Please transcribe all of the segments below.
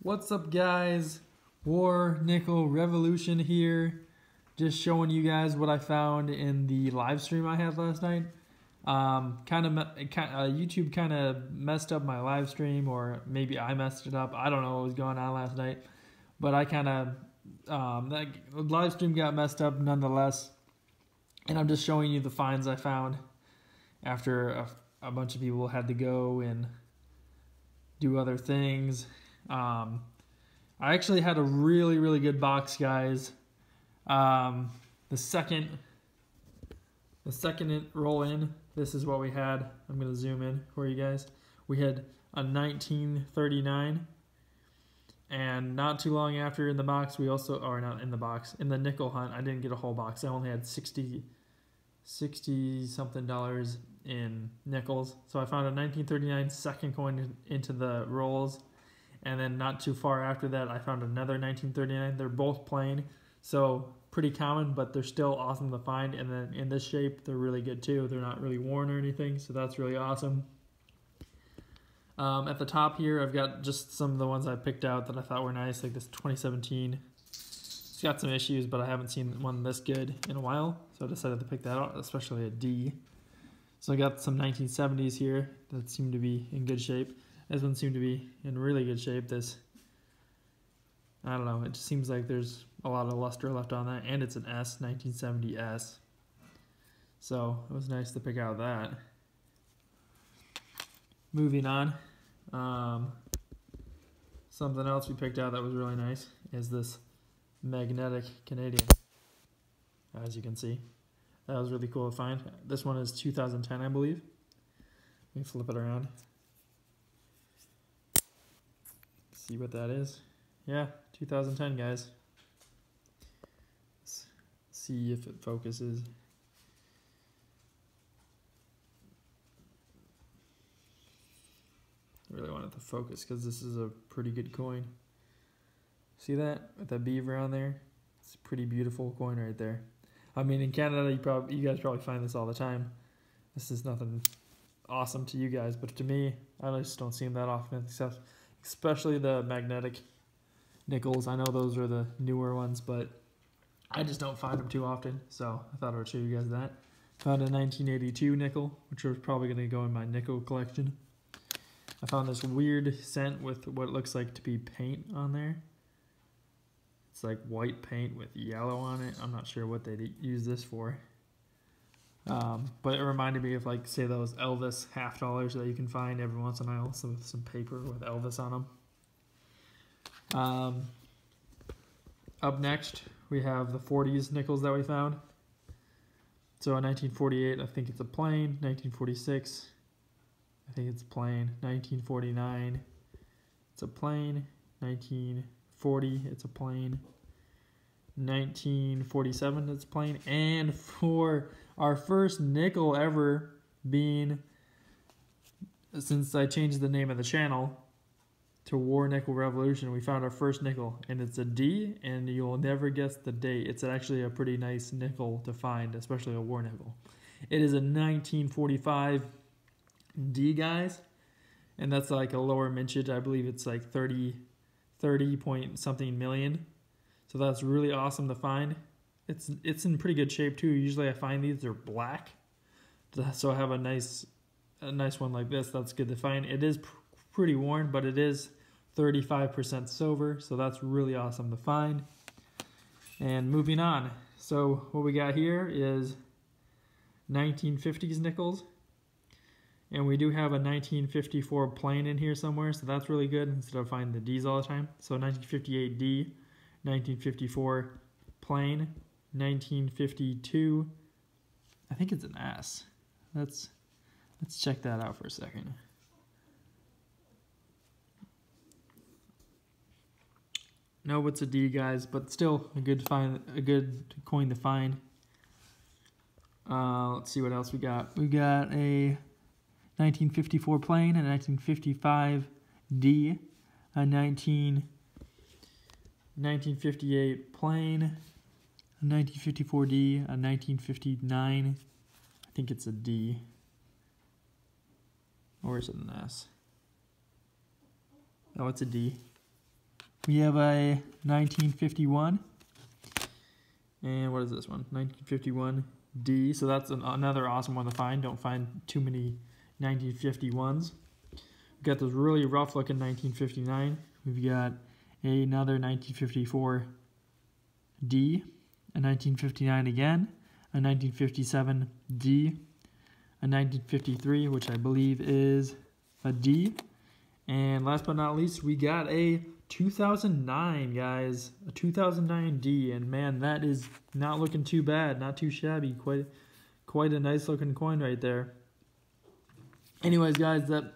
What's up, guys? War Nickel Revolution here. Just showing you guys what I found in the live stream I had last night. YouTube kind of messed up my live stream, or maybe I messed it up. I don't know what was going on last night, but I that live stream got messed up nonetheless. And I'm just showing you the finds I found after a bunch of people had to go and do other things. I actually had a really good box, guys. The second roll in, this is what we had. I'm gonna zoom in for you guys. We had a 1939, and not too long after in the box, we also, or not in the box, in the nickel hunt, I didn't get a whole box. I only had 60 something dollars in nickels. So I found a 1939 second coin into the rolls. And then not too far after that, I found another 1939. They're both plain, so pretty common, but they're still awesome to find. And then in this shape, they're really good too. They're not really worn or anything, so that's really awesome. At the top here, I've got just some of the ones I picked out that I thought were nice, like this 2017. It's got some issues, but I haven't seen one this good in a while, so I decided to pick that out, especially a D. So I got some 1970s here that seem to be in good shape. This one seemed to be in really good shape. This, I don't know, it just seems like there's a lot of luster left on that, and it's an S, 1970 S. So it was nice to pick out that. Moving on, something else we picked out that was really nice is this magnetic Canadian, as you can see. That was really cool to find. This one is 2010, I believe. Let me flip it around. See what that is. Yeah, 2010, guys. Let's see if it focuses. I really want it to focus because this is a pretty good coin. See that with that beaver on there? It's a pretty beautiful coin right there. I mean, in Canada, you guys probably find this all the time. This is nothing awesome to you guys, but to me, I just don't see them that often, especially the magnetic nickels. I know those are the newer ones, but I just don't find them too often, so I thought I would show you guys that. Found a 1982 nickel, which was probably going to go in my nickel collection. I found this weird scent with what looks like to be paint on there. It's like white paint with yellow on it. I'm not sure what they'd use this for. But it reminded me of, like, say those Elvis half dollars that you can find every once in a while, so with some paper with Elvis on them. Up next, we have the 40s nickels that we found. So in 1948, I think it's a plain. 1946, I think it's plain. 1949, it's a plain. 1940, it's a plain. 1947, it's plain. And for our first nickel ever being, since I changed the name of the channel to War Nickel Revolution, we found our first nickel, and it's a D, and you'll never guess the date. It's actually a pretty nice nickel to find, especially a war nickel. It is a 1945 D, guys, and that's like a lower mintage. I believe it's like 30 point something million. So that's really awesome to find. It's in pretty good shape too. Usually I find these are black, so I have a nice one like this. That's good to find. It is pretty worn, but it is 35% silver, so that's really awesome to find. And moving on, so what we got here is 1950s nickels, and we do have a 1954 plain in here somewhere, so that's really good instead of finding the D's all the time. So 1958 D, 1954 plain, 1952, I think it's an S. Let's check that out for a second. No, it's a D, guys, but still a good coin to find. Let's see what else we got. We got a 1954 plain, a 1955 D, a 1958 plain, a 1954 D, a 1959, I think it's a D, or is it an S? Oh, it's a D. We have a 1951. And what is this one? 1951 D. So that's another awesome one to find. Don't find too many 1951s. We've got this really rough looking 1959. We've got another 1954 D, a 1959 again, a 1957 D, a 1953, which I believe is a D. And last but not least, we got a 2009, guys. A 2009 D. And man, that is not looking too bad. Not too shabby. Quite a nice looking coin right there. Anyways, guys, that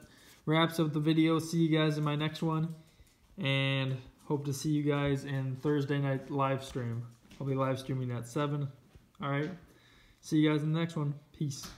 wraps up the video. See you guys in my next one. And hope to see you guys in Thursday night live stream. I'll be live streaming at 7. Alright. See you guys in the next one. Peace.